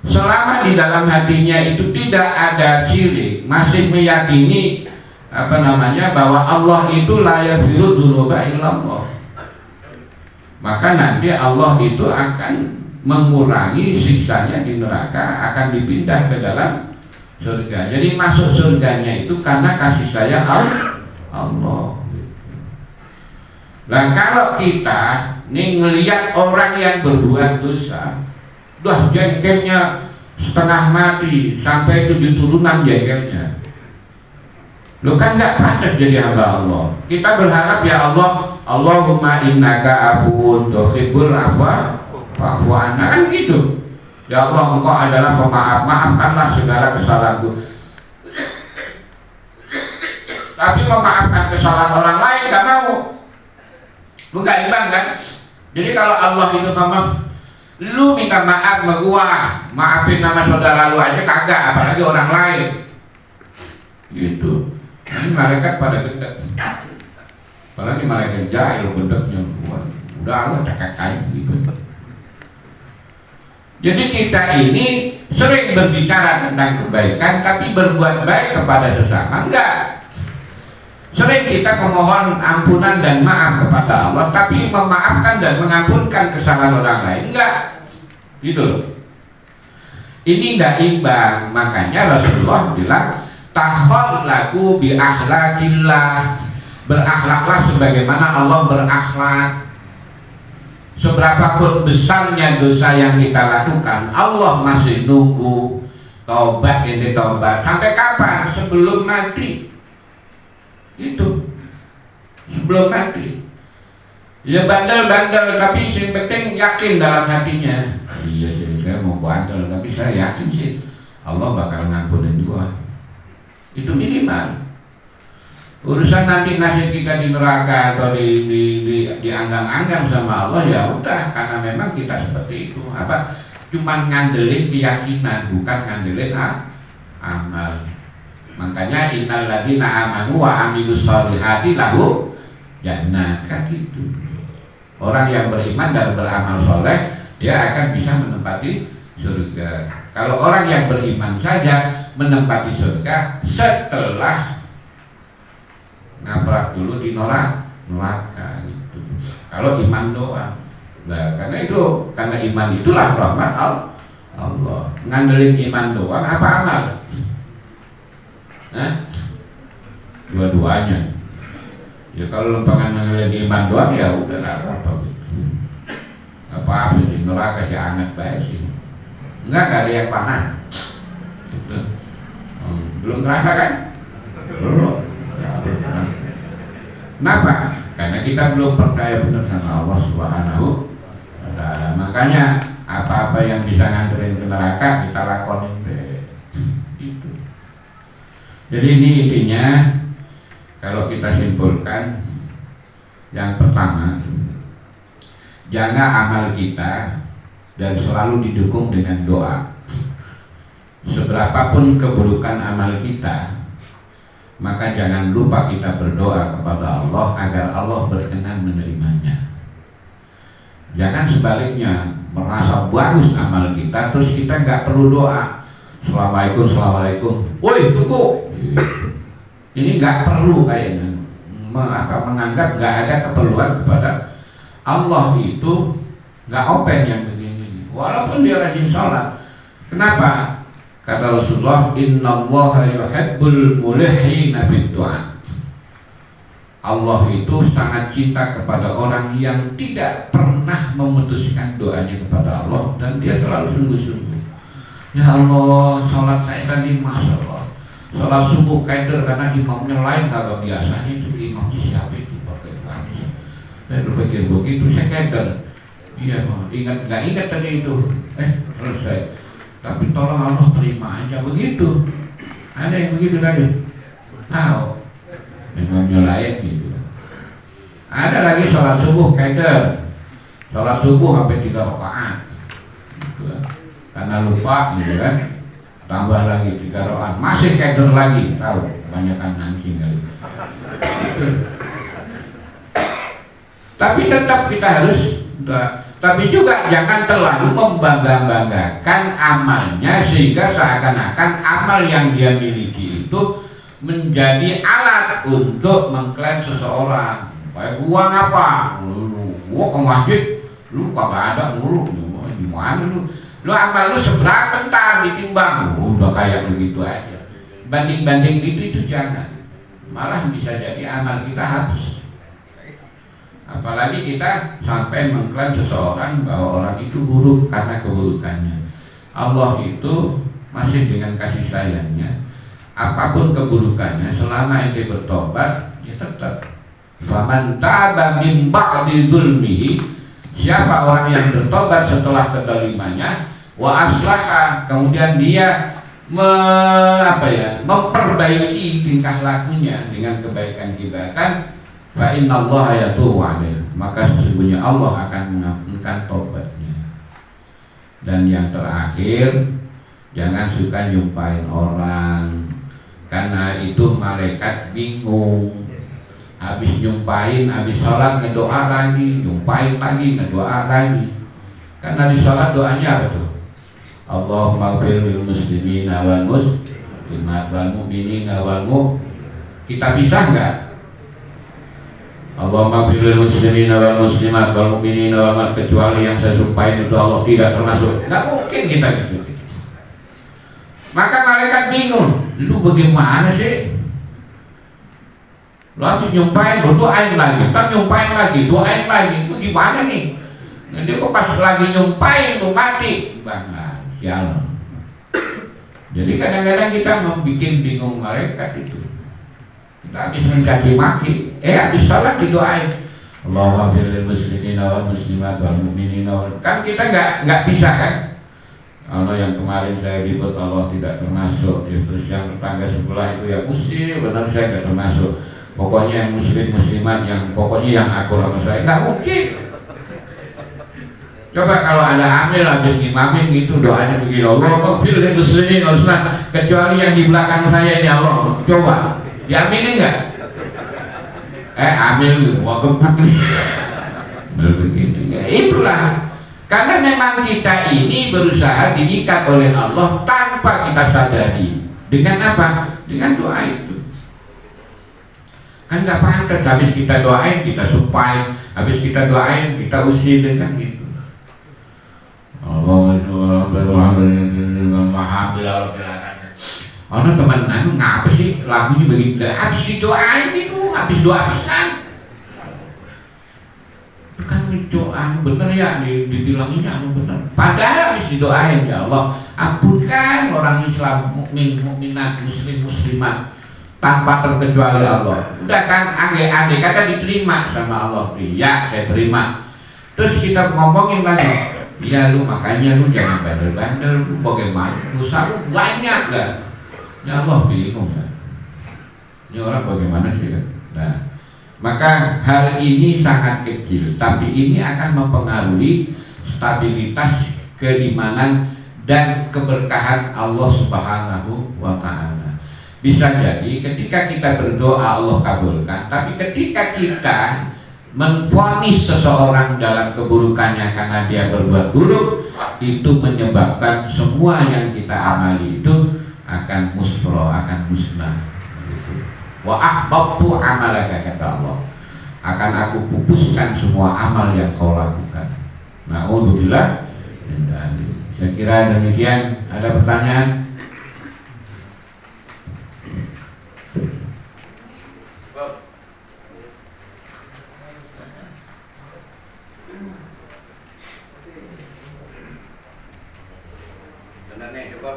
B: Selama di dalam hatinya itu tidak ada syirik, masih meyakini bahwa Allah itu la yaghfiru dzunuba illallah, maka nanti Allah itu akan mengurangi siksanya di neraka, akan dipindah ke dalam surga. Jadi masuk surganya itu karena kasih sayang Allah. Nah kalau kita nih ngelihat orang yang berbuat dosa, udah jengkelnya setengah mati sampai 7 turunan jengkelnya, lo kan nggak pantas jadi hamba Allah. Kita berharap ya Allah, Allahumma innaka afuwun tuhibbul afwa fa'fu anna, kan gitu. Ya Allah, Engkau adalah pemaaf, maafkanlah segala kesalahanku. Tapi memaafkan kesalahan orang lain gak mau. Lu gak imbang kan? Jadi kalau Allah itu sama lu minta maaf sama gua, maafin nama saudara lu aja kagak, apalagi orang lain. Gitu. Ini malaikat pada gedek. Apalagi malaikat jahil gedeknya. Udah Allah cekak gitu. Jadi kita ini sering berbicara tentang kebaikan, tapi berbuat baik kepada sesama enggak. Sering kita memohon ampunan dan maaf kepada Allah, tapi memaafkan dan mengampunkan kesalahan orang lain enggak. Gitu loh. Ini enggak imbang. Makanya Rasulullah bilang, takhallaqu bi akhlaqillah. Berakhlaklah sebagaimana Allah berakhlak. Seberapapun besarnya dosa yang kita lakukan, Allah masih nunggu taubat ini taubat. Sampai kapan? Sebelum mati. Itu sebelum mati. Ya bandel-bandel, tapi yang penting yakin dalam hatinya. Iya sih, saya mau bandel, tapi saya yakin sih Allah bakal ngampunin gua. Itu minimal. Urusan nanti nasib kita di neraka atau dianggang-anggang sama Allah, ya udah, karena memang kita seperti itu. Cuman ngandelin keyakinan, bukan ngandelin amal. Makanya innal ladzina amanu wa amilus sholihati lahu jannah, kan gitu. Orang yang beriman dan beramal soleh, dia akan bisa menempati surga. Kalau orang yang beriman saja menempati surga setelah ngaprak dulu di neraka gitu. Kalau iman doang. Nah, karena iman itulah rahmat Allah. Ngandelin iman doang apa amal? Dua-duanya. Ya kalau lempangan ngandelin iman doang ya udah nggak apa-apa gitu. Apa di neraka sih anget baik sih. Enggak ada yang panas. Gitu. Belum terasa kan? Belum. Kenapa? Karena kita belum percaya benar sama Allah Subhanahu wa Ta'ala. Makanya apa-apa yang bisa nganterin ke neraka kita lakonin gitu. Jadi ini intinya, kalau kita simpulkan, yang pertama, jaga amal kita dan selalu didukung dengan doa. Seberapapun keburukan amal kita, maka jangan lupa kita berdoa kepada Allah agar Allah berkenan menerimanya. Jangan sebaliknya, merasa bagus amal kita terus kita nggak perlu doa. Assalamualaikum, woi tunggu. Ini nggak perlu kayaknya. Menganggap nggak ada keperluan kepada Allah itu nggak open yang begini. Walaupun dia rajin sholat. Kenapa? Kata Rasulullah, innallaha yuhibbul mulihina bid-du'a. Allah itu sangat cinta kepada orang yang tidak pernah memutuskan doanya kepada Allah dan dia selalu sungguh-sungguh. Ya Allah, sholat saya tadi Masya Allah, sholat subuh keder karena imamnya lain. Kalau biasanya itu imamnya siapa itu pakai gamis. Saya berpikir begitu, saya keder. Iya, nggak ingat tadi itu. Selesai. Tapi tolong Allah terima aja begitu. Ada yang begitu tadi? Tahu? Imamnya lain gitu. Ada lagi sholat subuh keder. Sholat subuh sampai 3 rakaat. Gitu. Karena lupa gitu kan, tambah lagi 3 rakaat, masih keder lagi, tahu kebanyakan anjing kali. Tapi tetap kita harus, tapi juga jangan terlalu membangga-banggakan amalnya sehingga seakan-akan amal yang dia miliki itu menjadi alat untuk mengklaim seseorang. Kayak uang apa? Gua ke masjid, lu kagak ada nguruk, gimana lu? Lu amal lu seberapa bentar ditimbang, udah kayak begitu aja. Banding-banding itu jangan. Malah bisa jadi amal kita habis. Apalagi kita sampai mengklaim seseorang bahwa orang itu buruk karena keburukannya. Allah itu masih dengan kasih sayangnya. Apapun keburukannya, selama ente bertobat, ya tetap. Faman taba min ba'di dzulmihi, siapa orang yang bertobat setelah kezalimannya, wa aslaha, kemudian dia memperbaiki tingkah lakunya dengan kebaikan kita kan, fa innallaha yatubu alaihi, maka sesungguhnya Allah akan mengampunkan tobatnya. Dan yang terakhir, jangan suka nyumpain orang, karena itu malaikat bingung. Habis nyumpain, habis sholat ngedoa lagi, nyumpain lagi, ngedoa lagi. Kan habis sholat doanya apa tuh? Allahumma ighfir lil muslimina wal muslimat wal mu'minina wal mu'minat. Kita bisa enggak? Allahumma ighfir lil muslimina wal muslimat wal mu'minina wal mu'minat, kecuali yang saya sumpahin itu Allah tidak termasuk. Enggak mungkin kita gitu. Maka malaikat bingung, lu bagaimana sih? Lu habis nyumpahin, lu doain lagi, ntar nyumpain lagi, doain lagi, lu gimana nih? Nanti kok pas lagi nyumpahin lu mati, bangga. Ya. Jadi kadang-kadang kita membuat bingung malaikat itu. Kita habis mencaci maki, habis sholat didoain. Allahumma ighfir lil muslimina wal muslimat wal mu'minina wal, kan kita nggak bisa kan? Allah yang kemarin saya ribut Allah tidak termasuk, terus yang tetangga sebelah itu ya muslim, benar saya nggak termasuk. Pokoknya yang muslim muslimat, yang pokoknya yang akur sama saya nggak mungkin. Coba kalau ada hamil habis ngimamin gitu doanya begini, Allahumma ighfir lil muslimin wal muslimat, kecuali yang di belakang saya ini Allah. Coba diaminin nggak? Amil gua kebuk begini. Itulah karena memang kita ini berusaha diikat oleh Allah tanpa kita sadari. Dengan apa? Dengan doa itu. Kan nggak pantas habis kita doain kita sumpahin, habis kita doain kita usilin kan gitu. Orang teman ngapa sih lagunya begitu? Habis didoain itu, habis doa pisan. Kan doa bener ya, dibilanginnya bener. Padahal habis didoain, ya Allah, ampunkan orang Islam, mukmin, mukminat, muslim, muslimat tanpa terkecuali Allah. Udah kan ade kata diterima sama Allah. Iya, saya terima. Terus kita ngomongin lagi. Ya lu makanya lu jangan bandel-bandel, lu bagaimana? Dosa lu banyak dah. Ya Allah bingung ya. Ini orang bagaimana sih kan? Nah, maka hal ini sangat kecil, tapi ini akan mempengaruhi stabilitas keimanan dan keberkahan Allah Subhanahu wa Ta'ala. Bisa jadi ketika kita berdoa Allah kabulkan, tapi ketika kita menvonis seseorang dalam keburukannya karena dia berbuat buruk, itu menyebabkan semua yang kita amali itu akan musfro, akan musnah. Wa ahbabtu amalaka, kata Allah, akan aku pupuskan semua amal yang kau lakukan. Na'udzubillah. Saya kira demikian. Ada pertanyaan? Benar nih, coba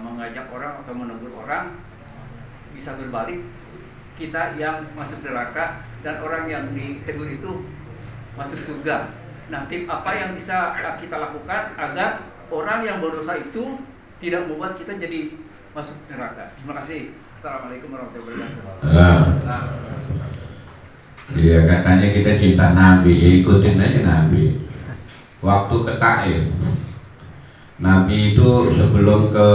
C: mengajak orang atau menegur orang bisa berbalik, kita yang masuk neraka dan orang yang ditegur itu masuk surga. Nah, tip apa yang bisa kita lakukan agar orang yang berdosa itu tidak membuat kita jadi masuk neraka? Terima kasih. Assalamualaikum warahmatullahi wabarakatuh.
B: Iya, katanya kita cinta Nabi, ikutin aja Nabi. Waktu ke Taif, Nabi itu sebelum ke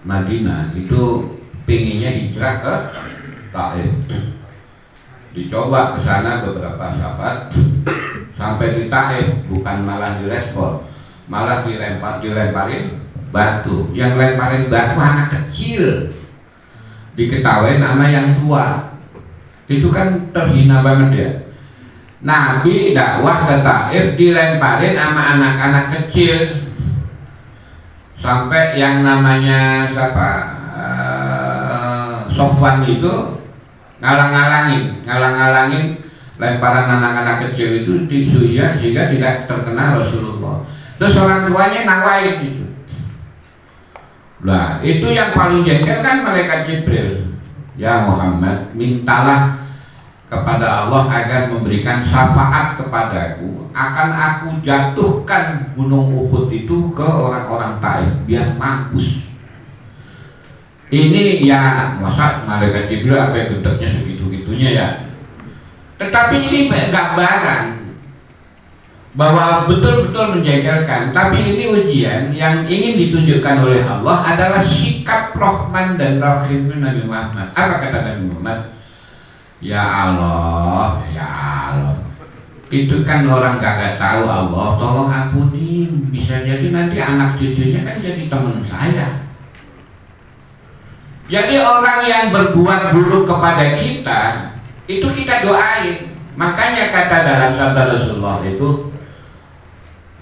B: Madinah itu pinginnya hijrah ke Taif. Dicoba ke sana beberapa sahabat, sampai di Taif bukan malah direspon, malah dilemparin batu. Yang lemparin batu anak kecil, diketawain sama yang tua. Itu kan terhina banget ya. Nabi dakwah ke Taif dilemparin sama anak-anak kecil, sampai yang namanya siapa Sofwan itu ngalang-ngalangin lemparan anak-anak kecil itu disuya sehingga tidak terkena Rasulullah. Terus orang tuanya nawain itu. Nah, itu yang paling jengkel kan malaikat Jibril. Ya Muhammad, mintalah kepada Allah agar memberikan syafaat kepadaku, akan aku jatuhkan gunung Uhud itu ke orang-orang Taif biar mampus. Ini ya masa malaikat Jibril apa gedeknya segitu-gitunya ya. Tetapi ini gambaran bahwa betul-betul menjengkelkan. Tapi ini ujian yang ingin ditunjukkan oleh Allah adalah sikap Rahman dan Rahim Nabi Muhammad. Apa kata Nabi Muhammad? Ya Allah, ya Allah. Itu kan orang kagak tahu Allah, tolong ampunin. Bisa jadi nanti anak cucunya kan jadi teman saya. Jadi orang yang berbuat buruk kepada kita, itu kita doain. Makanya kata dalam sabda Rasulullah itu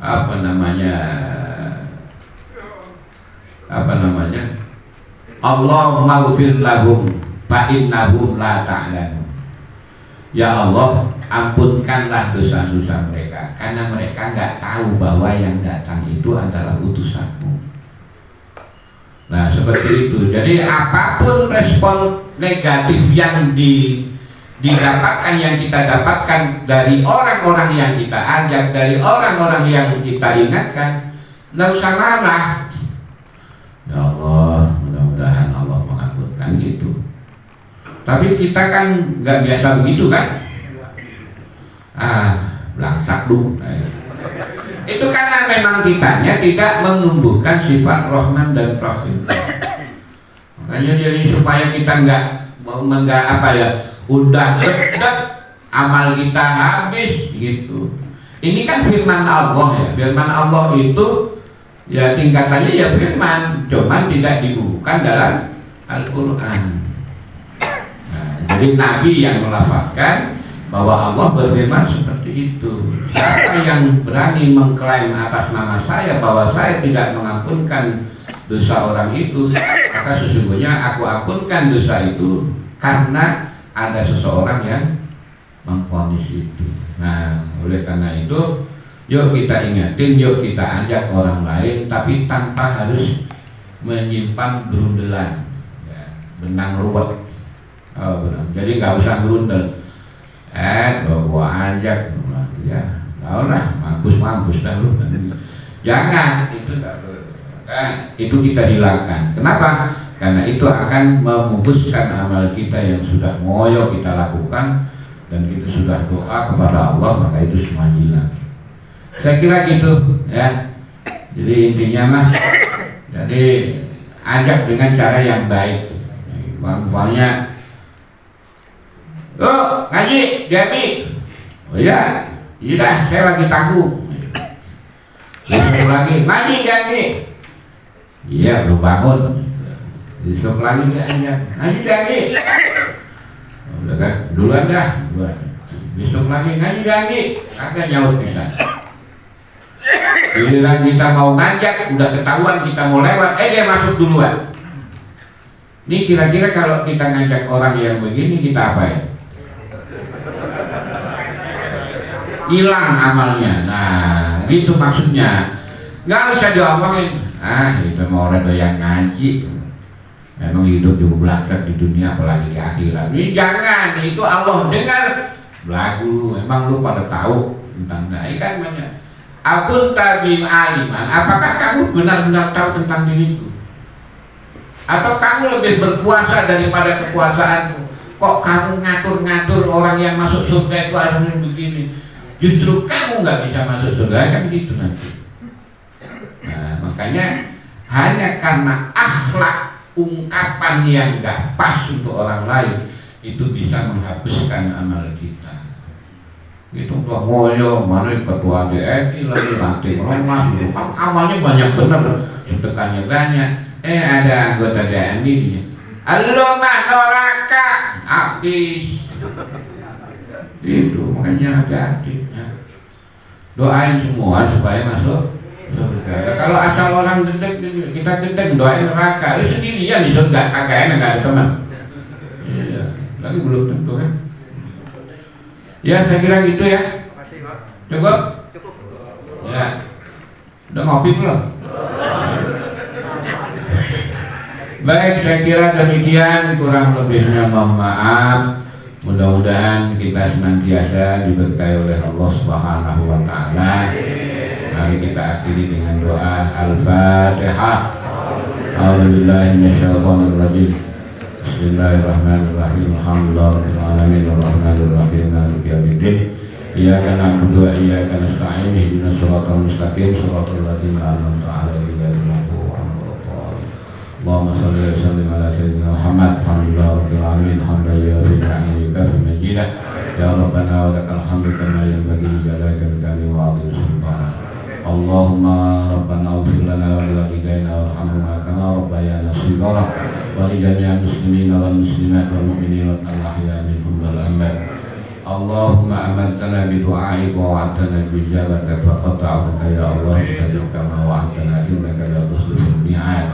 B: apa namanya? Allahumma ghfir lahum fa innahum la ta'lamun. Ya Allah, ampunkanlah dosa-dosa mereka karena mereka nggak tahu bahwa yang datang itu adalah utusanmu. Nah, seperti itu. Jadi apapun respon negatif yang didapatkan, yang kita dapatkan dari orang-orang yang kita ajak, dari orang-orang yang kita ingatkan, nggak usah marah. Ya Allah, mudah-mudahan Allah mengampunkan gitu. Tapi kita kan nggak biasa begitu kan? Belangsak dulu. Itu karena memang kitanya tidak menumbuhkan sifat Rahman dan Rahim. Makanya jadi supaya kita nggak udah dekat amal kita habis gitu. Ini kan firman Allah ya. Firman Allah itu ya tingkatannya ya firman, cuman tidak dibukukan dalam Al-Quran. Jadi Nabi yang melafazkan bahwa Allah berfirman seperti itu. Siapa yang berani mengklaim atas nama saya bahwa saya tidak mengampunkan dosa orang itu, maka sesungguhnya aku ampunkan dosa itu karena ada seseorang yang mengvonis itu. Nah, oleh karena itu, yuk kita ingatin, yuk kita ajak orang lain, tapi tanpa harus menyimpan gerundelan, ya, benang ruwet. Jadi nggak usah gerundel. Gua ajak, ya, lah, mampus dah lu. Jangan, itu tak boleh. Itu kita hilangkan. Kenapa? Karena itu akan memupuskan amal kita yang sudah ngoyo kita lakukan dan kita sudah doa kepada Allah, maka itu semua hilang. Saya kira gitu, ya. Jadi intinya mah, jadi ajak dengan cara yang baik. Umpamanya, oh ngaji, Devi. Oh iya, iya saya lagi tangguh. Besok lagi ngaji, Devi. Iya belum bangun. Besok lagi dia ajak ngaji, Devi. Udah kan, duluan dah. Besok lagi ngaji, Devi. Agak nyaut bisa. Giliran kita mau ngajak, udah ketahuan kita mau lewat, dia masuk duluan. Ini kira-kira kalau kita ngajak orang yang begini kita apa ya? Hilang amalnya. Nah, gitu maksudnya. Nggak usah diomongin. Itu mau orang doyan ngaji. Memang hidup juga belakang di dunia apalagi di akhirat. Ini jangan, itu Allah dengar lagu. Memang lu pada tahu tentang ini kan banyak. Akun tabim aliman. Apakah kamu benar-benar tahu tentang diriku? Atau kamu lebih berkuasa daripada kekuasaanmu? Kok kamu ngatur-ngatur orang yang masuk surga itu harusnya begini? Justru kamu nggak bisa masuk surga, kan gitu nanti. Nah, makanya hanya karena akhlak ungkapan yang nggak pas untuk orang lain itu bisa menghapuskan amal kita. Itu udah ngoyo mana ketua DSI lagi lantik romas, kan amalnya banyak bener, sedekahnya banyak. Ada anggota DNI, lo mah neraka, habis. Itu makanya hati-hati. Doain semua supaya masuk surga. Kalau asal orang gedek, kita gedek doain neraka. Lu sendirian di surga, kagak enak, nggak ada teman. Iya, lagi belum tentu kan. Ya saya kira gitu ya.
C: Makasih, Pak.
B: Cukup?
C: Cukup.
B: Ya. Udah ngopi belum? Baik, saya kira demikian, kurang lebihnya mohon maaf. Mudah-mudahan kita senantiasa diberkahi oleh Allah Subhanahu wa taala. Mari kita akhiri dengan doa Al-Fatihah. A'udzubillahi minasyaitonir rajim. Bismillahirrahmanirrahim. Alhamdulillahirabbil alamin arrahmanir rahim maliki yaumiddin. Iyyaka na'budu wa iyyaka nasta'in ihdinas siratal mustaqim siratal ladzina an'amta 'alaihim ghairil maghdubi 'alaihim waladdallin. Allahumma shalli wa sallim ala sayyidina Muhammad. Alhamdulillahirabbil alamin hamdan yuwafi ni'amatika wa majidah. Ya Rabbana wa lakal hamdu kama yanbaghi li jalalika wa 'azimi sultanik. Allahumma rabbana ighfir lana wa li walidayna warhamhuma kama rabbayana shighara wa li jami'il muslimina wal muslimat wal mu'minina wal ahya'i minhum wal amwat. Allahumma amantanna bi du'aika wa wa'adtana bi ijabatika fa qata'naka ya Allah istajib kama wa'adtana innaka la tukhliful mi'ad.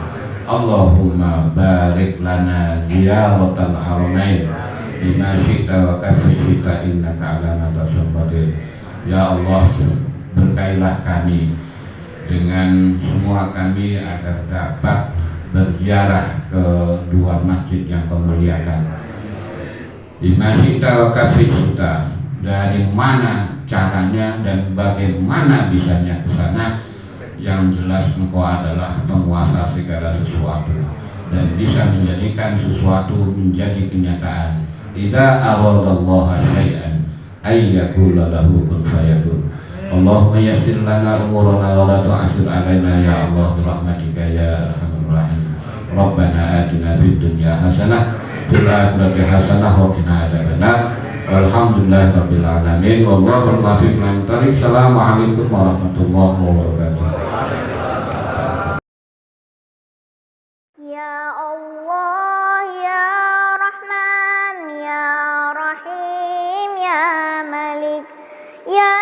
B: Allahumma barik lana ziyaratal haramain bima syi'ta wa kaifa syi'ta innaka 'ala ma tasawwur qadir. Ya Allah, berkailah kami dengan semua kami agar dapat berziarah ke dua masjid yang kau muliakan. Bima syi'ta wa kaifa syi'ta, dari mana caranya dan bagaimana bisanya ke sana. Yang jelas engkau adalah penguasa segala sesuatu dan bisa menjadikan sesuatu menjadi kenyataan. Idza aradallaha syai'an ay yaqula lahu kun fayakun. Allahumma yassir lana umurana wa la tu'assir alaina ya Allah bi rahmatika ya arhamar rahim. Rabbana atina fid dunya hasanah fil akhirati hasanah wa qina adzabannar. Walhamdulillahirabbil alamin. Wallahu muwaffiq ila thoriq. Assalamualaikum warahmatullahi wabarakatuh.
D: Ya Allah, Ya Rahman, Ya Rahim, Ya Malik, Ya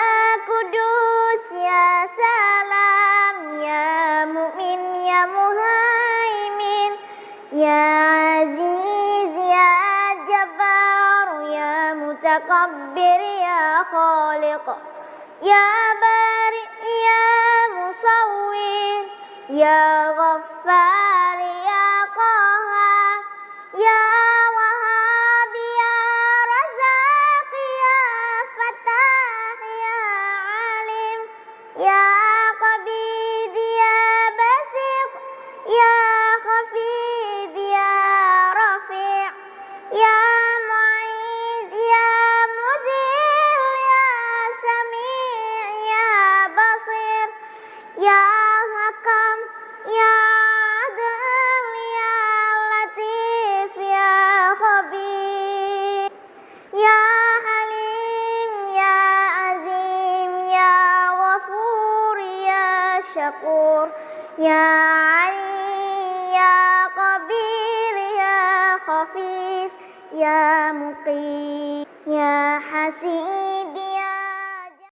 D: Kudus, Ya Salam, Ya Mu'min, Ya Muhaimin, Ya Aziz, Ya Jabbar, Ya Mutakabbir, Ya Khaliq, Ya Bari, Ya Musawwir, Ya Ghaffar, Ya Qahhar, Ya Wahhab, Ya Razzaq, Ya Fattah, Ya Alim, Ya Qabid, Ya Basit, Ya Khafid, Ya Rafi', Ya Mu'iz, Ya Muzil, Ya Sami', Ya Basir, Ya Hakam, Ya Adil, Ya Latif, Ya Khabir, Ya Halim, Ya Azim, Ya Ghafur, Ya Syakur, Ya Ali, Ya Kabir, Ya Khafif, Ya Muqim, Ya Hasim.